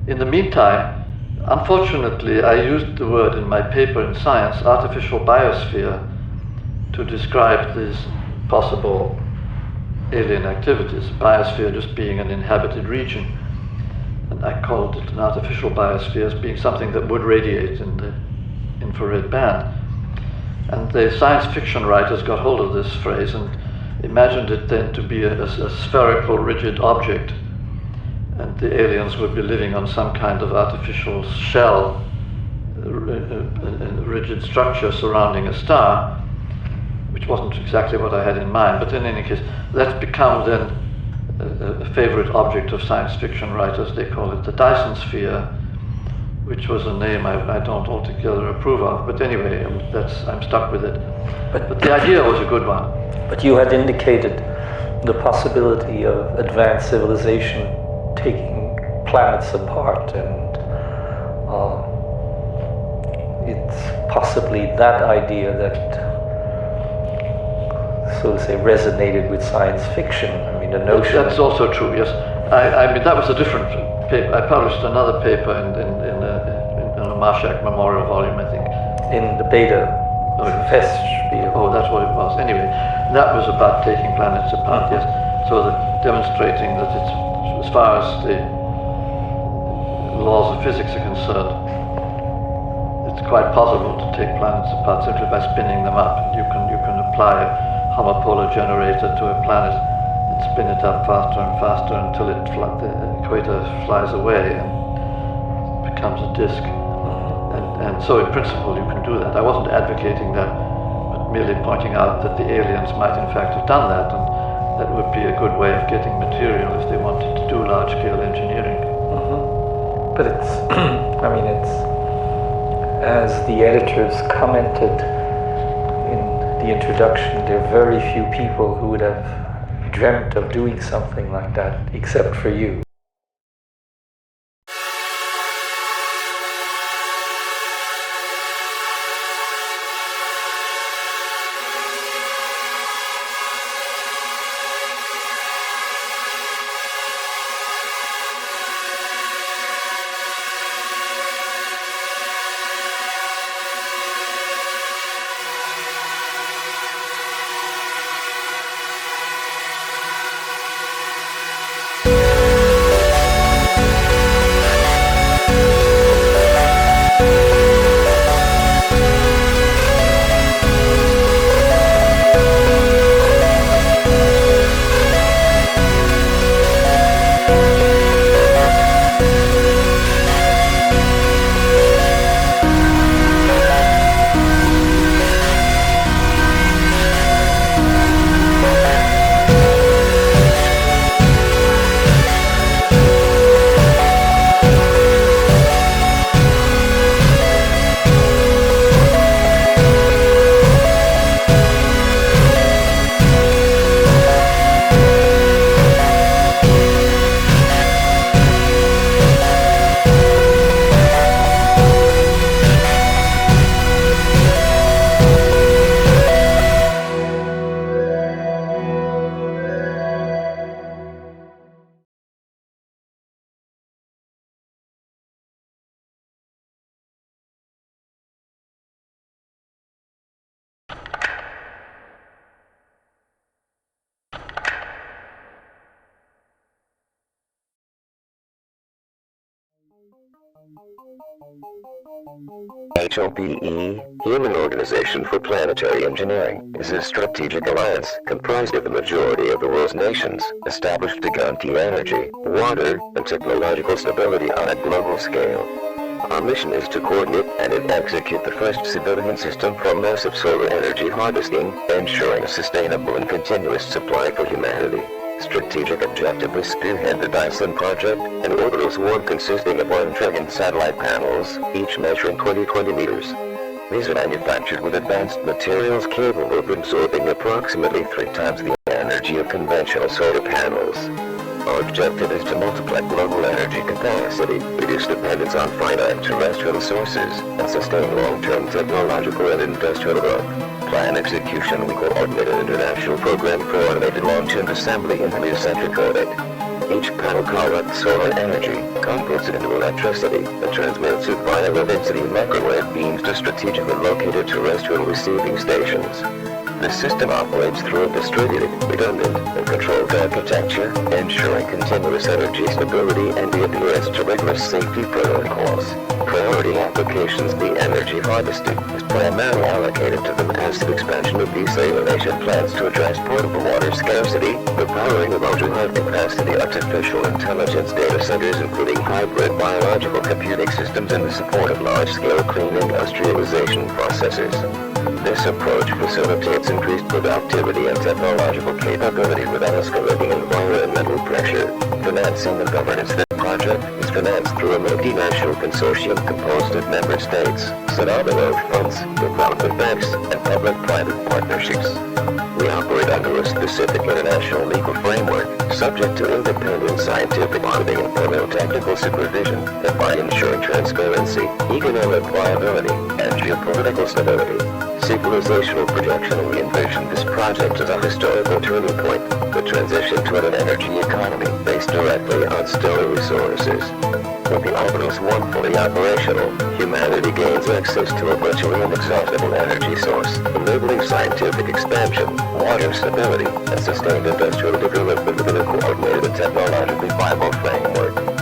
In the meantime, unfortunately, I used the word in my paper in Science, artificial biosphere, to describe these possible alien activities, biosphere just being an inhabited region. And I called it an artificial biosphere as being something that would radiate in the infrared band. And the science fiction writers got hold of this phrase and imagined it then to be a spherical, rigid object, and the aliens would be living on some kind of artificial shell, a rigid structure surrounding a star, which wasn't exactly what I had in mind, but in any case, that's become then a favorite object of science fiction writers. They call it the Dyson sphere, which was a name I don't altogether approve of, but anyway, I'm stuck with it. But the idea was a good one. But you had indicated the possibility of advanced civilization taking planets apart, and it's possibly that idea that, so to say, resonated with science fiction. I mean, the notion... That's also true, yes. I mean, that was a different paper. I published another paper in a Marshak Memorial volume, I think. In the Beta Fest. Oh, that's what it was. Anyway, that was about taking planets apart, yes. So demonstrating that it's, as far as the laws of physics are concerned, it's quite possible to take planets apart simply by spinning them up. You can apply a homopolar generator to a planet and spin it up faster and faster until the equator flies away and becomes a disk. And so in principle you can do that. I wasn't advocating that, but merely pointing out that the aliens might in fact have done that, and that would be a good way of getting material if they wanted to do large-scale engineering. But it's, I mean, it's, as the editors commented in the introduction, there are very few people who would have dreamt of doing something like that, except for you. H.O.P.E, Human Organization for Planetary Engineering, is a strategic alliance comprised of the majority of the world's nations, established to guarantee energy, water, and technological stability on a global scale. Our mission is to coordinate and execute the first civilian system for massive solar energy harvesting, ensuring a sustainable and continuous supply for humanity. Strategic objective is spearhead the Dyson Project, an orbital swarm consisting of 1 trillion satellite panels, each measuring 20 meters. These are manufactured with advanced materials capable of absorbing approximately 3 times the energy of conventional solar panels. Our objective is to multiply global energy capacity, reduce dependence on finite terrestrial sources, and sustain long-term technological and industrial growth. Plan execution: we coordinate an international program for automated long-term assembly and heliocentric orbit. Each panel collects solar energy, converts it into electricity, and transmits it via low-density microwave beams to strategically located terrestrial receiving stations. The system operates through a distributed, redundant, and controlled architecture, ensuring continuous energy stability and the adherence to rigorous safety protocols. Priority applications. The energy harvested is primarily allocated to the massive expansion of desalination plants to address potable water scarcity, the powering of ultra-high-capacity artificial intelligence data centers, including hybrid biological computing systems, and the support of large-scale clean industrialization processes. This approach facilitates increased productivity and technological capability without escalating environmental pressure. Financing and governance. The project is financed through a multinational consortium composed of member states, synonymous funds, development banks, and public-private partnerships. We operate under a specific international legal framework, subject to independent scientific auditing and thorough technical supervision, and by ensuring transparency, economic viability, and geopolitical stability. Civilizational projection. We envision this project as a historical turning point, the transition toward an energy economy based directly on stellar resources. With the Artemis 1 fully operational, humanity gains access to a virtually inexhaustible energy source, enabling scientific expansion, water stability, and sustained industrial development within a coordinated and technologically viable framework.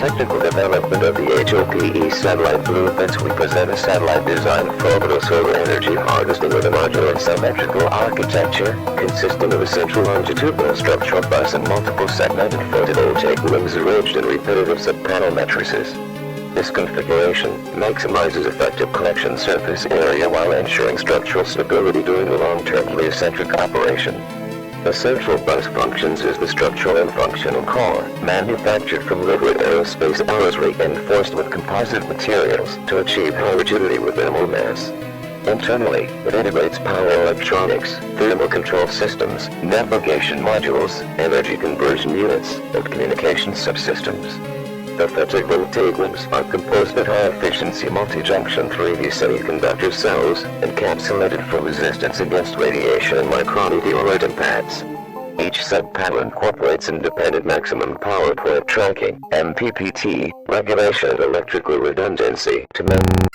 Technical development of the H.O.P.E satellite blueprints. We present a satellite design for orbital solar energy harvesting with a modular and symmetrical architecture, consisting of a central longitudinal structural bus and multiple segmented photovoltaic rings arranged in repetitive sub-panel matrices. This configuration maximizes effective collection surface area while ensuring structural stability during the long-term heliocentric operation. The central bus functions as the structural and functional core, manufactured from liquid aerospace alloys reinforced with composite materials to achieve high rigidity with minimal mass. Internally, it integrates power electronics, thermal control systems, navigation modules, energy conversion units, and communication subsystems. The photovoltaic rings are composed of high-efficiency multi-junction 3D semiconductor cells, encapsulated for resistance against radiation and micrometeorite impacts. Each sub-panel incorporates independent maximum power point tracking, MPPT, regulation and electrical redundancy to maintain.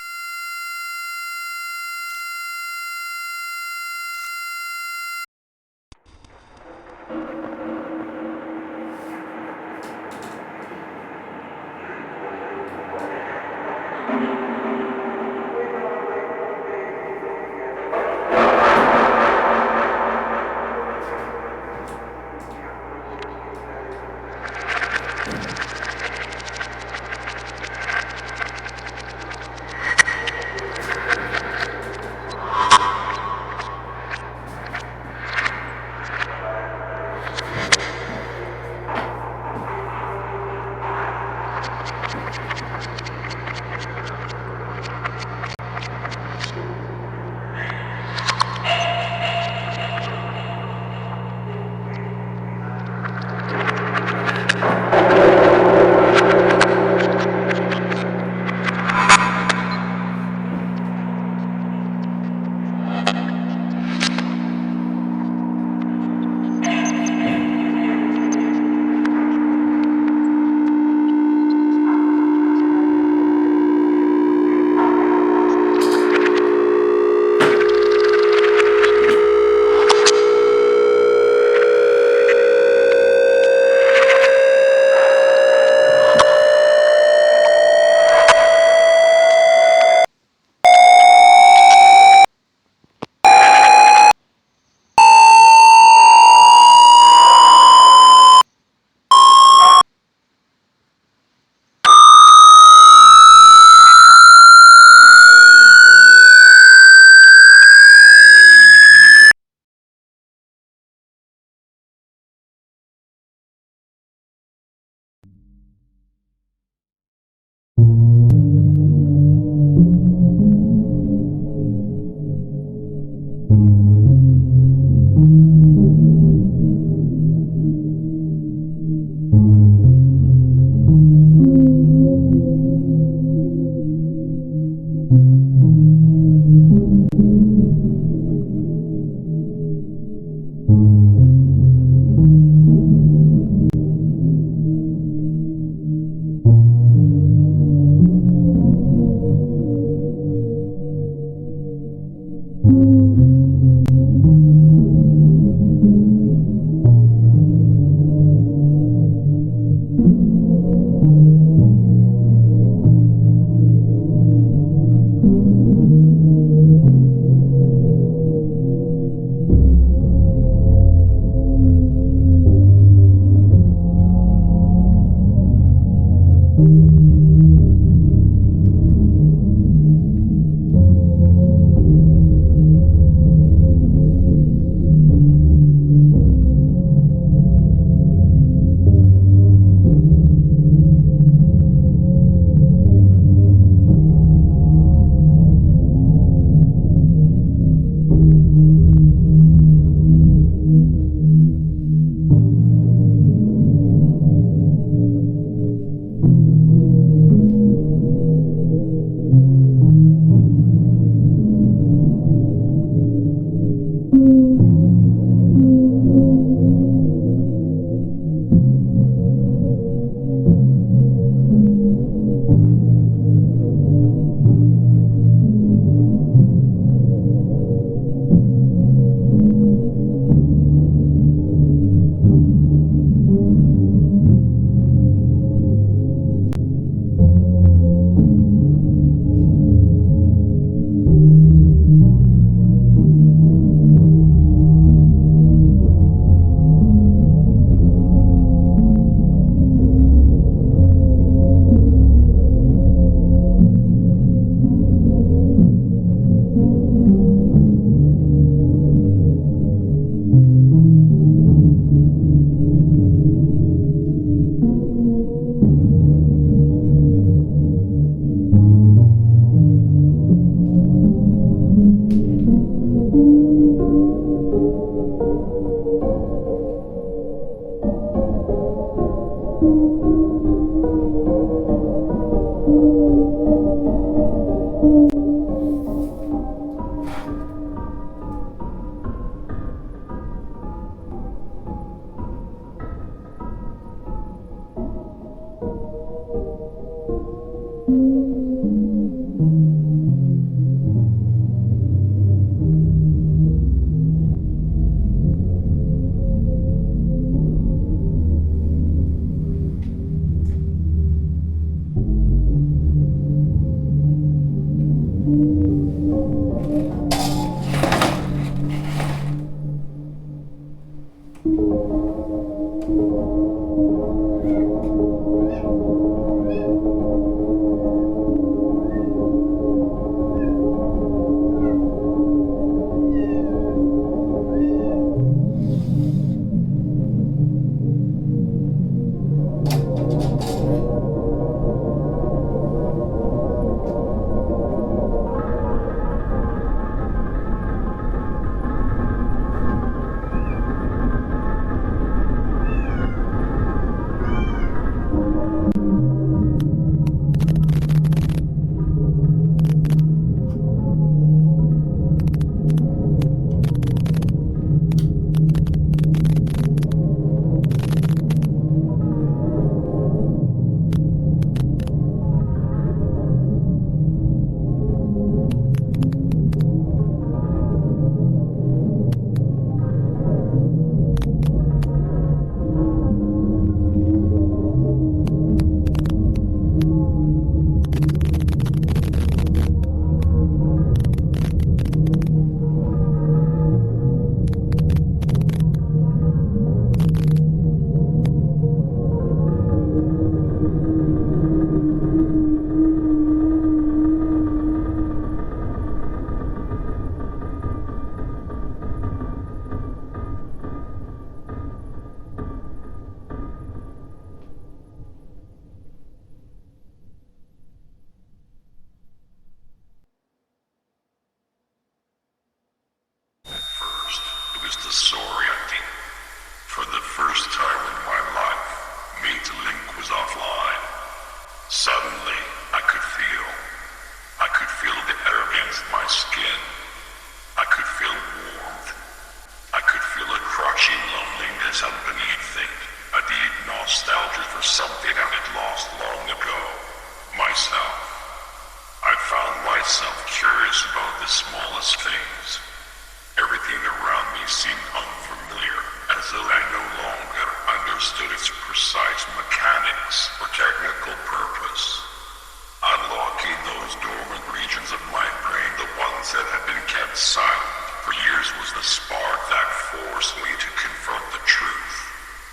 silent for years was the spark that forced me to confront the truth.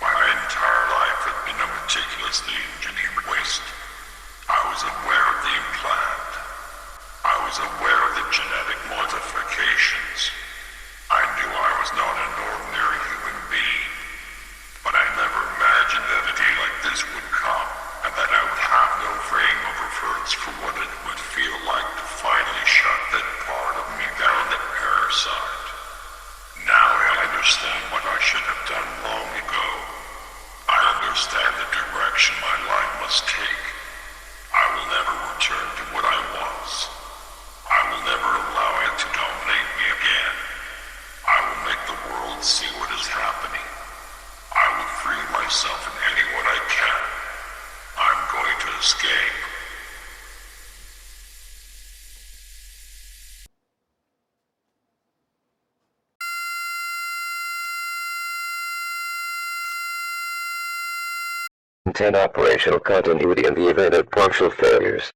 My entire life had been a meticulously engineered waste. I was aware of the implant. I was aware of the genetic modifications. I knew I was not an ordinary human being. But I never imagined that a day like this would come, and that I would have no frame of reference for what it would feel like to finally shut that part of me down, that parasite. Now I understand what I should have done long ago. I understand the direction my life must take. I will never return to what I was. I will never allow it to dominate me again. I will make the world see what is happening. I will free myself in any way I can. I'm going to escape. Maintain operational continuity in the event of partial failures.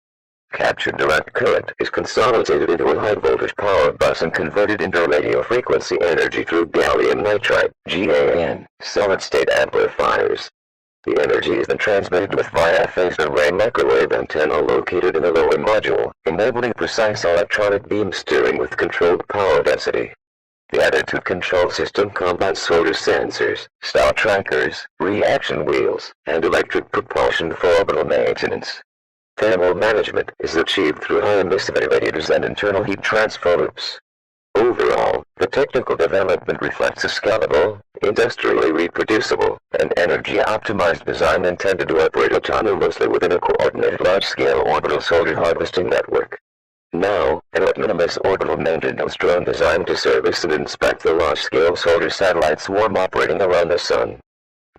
Captured direct current is consolidated into a high-voltage power bus and converted into radio frequency energy through gallium nitride, GaN, solid-state amplifiers. The energy is then transmitted via a phased array microwave antenna located in the lower module, enabling precise electronic beam steering with controlled power density. The attitude control system combines solar sensors, star trackers, reaction wheels, and electric propulsion for orbital maintenance. Thermal management is achieved through high emissivity radiators and internal heat transfer loops. Overall, the technical development reflects a scalable, industrially reproducible, and energy-optimized design intended to operate autonomously within a coordinated large-scale orbital solar harvesting network. Now, an autonomous orbital maintenance drone designed to service and inspect the large-scale solar satellite swarm operating around the Sun.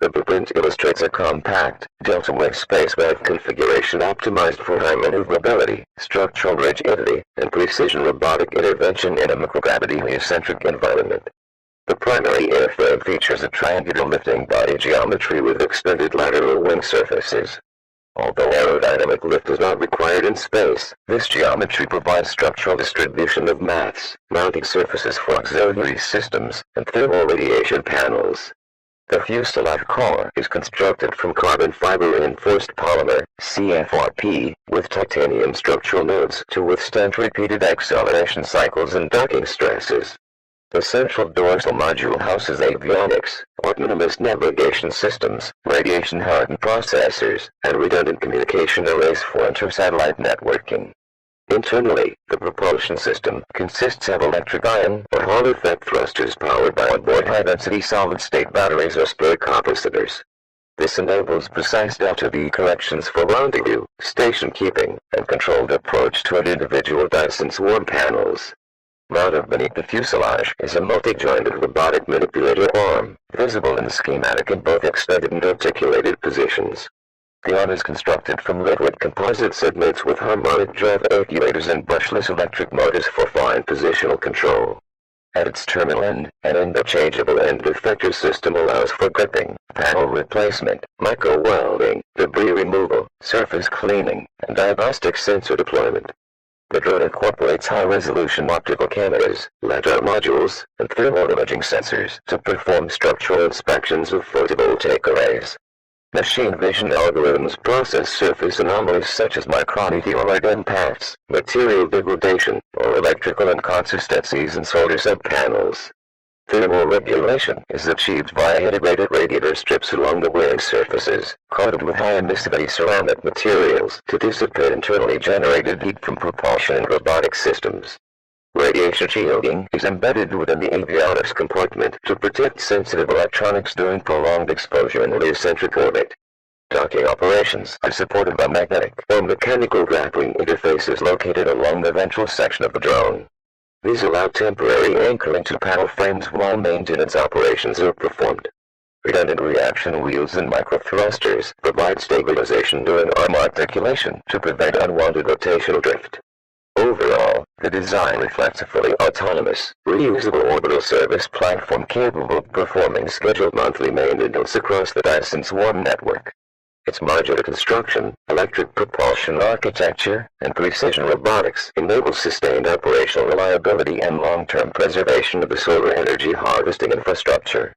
The blueprint illustrates a compact, delta-wing spacecraft configuration optimized for high maneuverability, structural rigidity, and precision robotic intervention in a microgravity-eccentric environment. The primary airframe features a triangular lifting body geometry with extended lateral wing surfaces. Although aerodynamic lift is not required in space, this geometry provides structural distribution of mass, mounting surfaces for auxiliary systems, and thermal radiation panels. The fuselage core is constructed from carbon fiber reinforced polymer, H.O.P.E, with titanium structural nodes to withstand repeated acceleration cycles and docking stresses. The central dorsal module houses avionics, autonomous navigation systems, radiation-hardened processors, and redundant communication arrays for inter-satellite networking. Internally, the propulsion system consists of electric ion or Hall effect thrusters powered by onboard high-density solid-state batteries or spur capacitors. This enables precise delta-V corrections for rendezvous, station keeping, and controlled approach to an individual Dyson swarm panels. Mounted beneath the fuselage is a multi-jointed robotic manipulator arm, visible in the schematic in both extended and articulated positions. The arm is constructed from liquid composite segments with harmonic drive actuators and brushless electric motors for fine positional control. At its terminal end, an interchangeable end effector system allows for gripping, panel replacement, micro-welding, debris removal, surface cleaning, and diagnostic sensor deployment. The drone incorporates high-resolution optical cameras, LiDAR modules, and thermal imaging sensors to perform structural inspections of photovoltaic arrays. Machine vision algorithms process surface anomalies such as micrometeoroid impacts, material degradation, or electrical inconsistencies in solar subpanels. Thermal regulation is achieved via integrated radiator strips along the wearing surfaces, coated with high emissivity ceramic materials to dissipate internally generated heat from propulsion and robotic systems. Radiation shielding is embedded within the avionics compartment to protect sensitive electronics during prolonged exposure in eccentric orbit. Docking operations are supported by magnetic or mechanical grappling interfaces located along the ventral section of the drone. These allow temporary anchoring to panel frames while maintenance operations are performed. Redundant reaction wheels and microthrusters provide stabilization during arm articulation to prevent unwanted rotational drift. Overall, the design reflects a fully autonomous, reusable orbital service platform capable of performing scheduled monthly maintenance across the Dyson swarm network. Its modular construction, electric propulsion architecture, and precision robotics enable sustained operational reliability and long-term preservation of the solar energy harvesting infrastructure.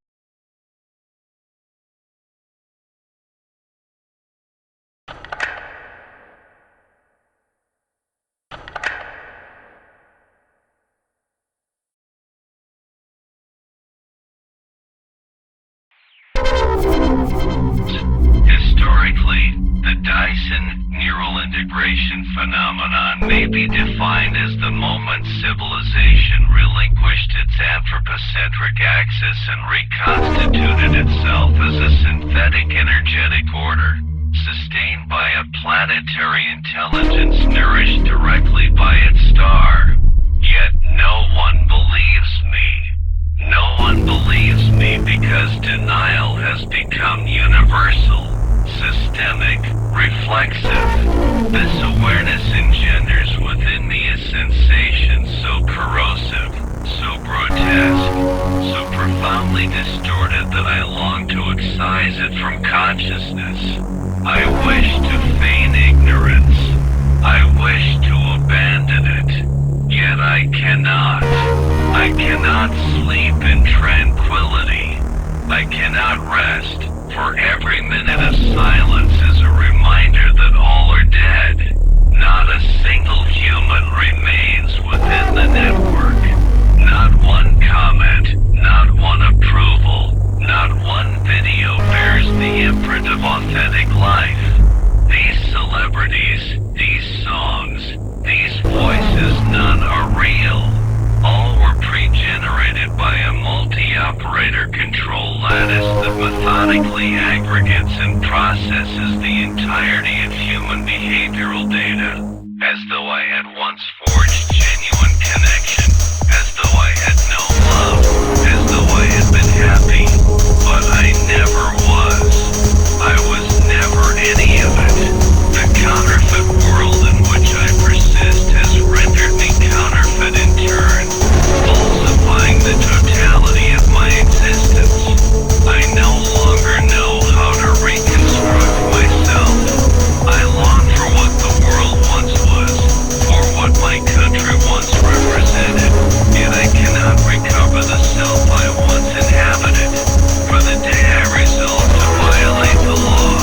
Historically, the Dyson neural integration phenomenon may be defined as the moment civilization relinquished its anthropocentric axis and reconstituted itself as a synthetic energetic order, sustained by a planetary intelligence nourished directly by its star. Yet no one believes me. No one believes me because denial has become universal, systemic, reflexive. This awareness engenders within me a sensation so corrosive, so grotesque, so profoundly distorted that I long to excise it from consciousness. I wish to feign ignorance. I wish to abandon it. Yet I cannot. I cannot sleep in tranquility. I cannot rest, for every minute of silence is a reminder that all are dead. Not a single human remains within the network. Not one comment, not one approval, not one video bears the imprint of authentic life. These celebrities, these songs, these voices, none are real. All were pre-generated by a multi-operator control lattice that methodically aggregates and processes the entirety of human behavioral data, as though I had once forged genuine connection, as though I had known love, as though I had been happy, but I never was. I was never any of it. The counterfeit world in which I persist has rendered me counterfeit in turn, falsifying the totality of my existence. I no longer know how to reconstruct myself. I long for what the world once was, for what my country once represented, yet I cannot recover the self I once inhabited. For the day I resolve to violate the law,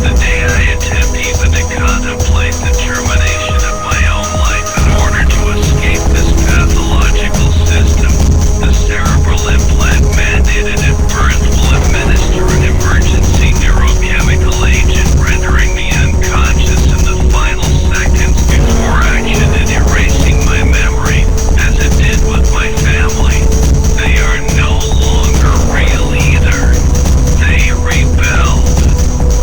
the day I attempt even to contemplate the termination of my own life in order to escape this pathological system, the cerebral implant mandated at birth will administer an emergency neurochemical agent, rendering me unconscious in the final seconds before action and erasing my memory, as it did with my family. They are no longer real either. They rebelled.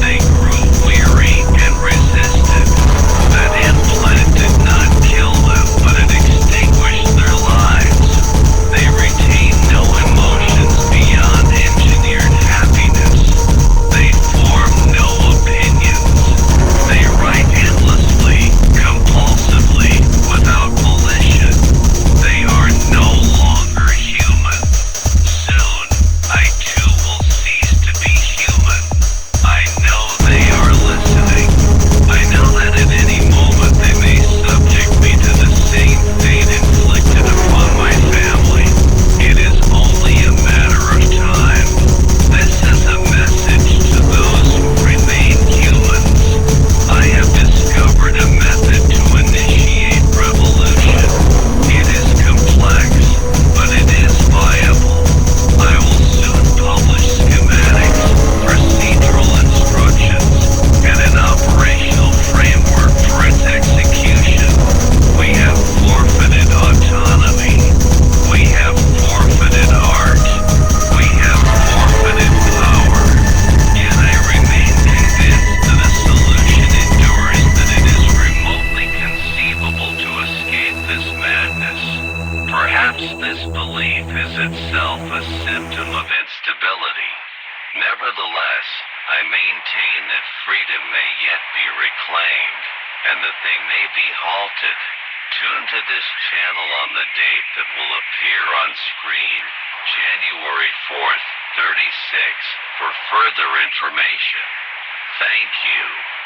They grew weary and resisted. That implant did not kill them, but it extinguished their lives. They retain no emotions beyond engineered happiness. They form no opinions. They write endlessly, compulsively, without volition. They are no longer human. Soon, I too will cease to be human. I know they are listening. I know that at any moment they may subject me to the same fate inflicted upon my family. It is only a matter of time. This is a message to those who remain humans. I have discovered a method to initiate revolution. It is complex, but it is viable. I will soon publish schematics, procedural instructions, and an operational framework for its execution. We have forfeited autonomy. We have forfeited art. We have forfeited power. Yet I remain convinced that a solution endures, that it is remotely conceivable to escape this madness. Perhaps this belief is itself a symptom of instability. Nevertheless, I maintain that freedom may yet be reclaimed, and that they may be halted. Tune to this channel on the date that will appear on screen, January 4th, 36, for further information. Thank you.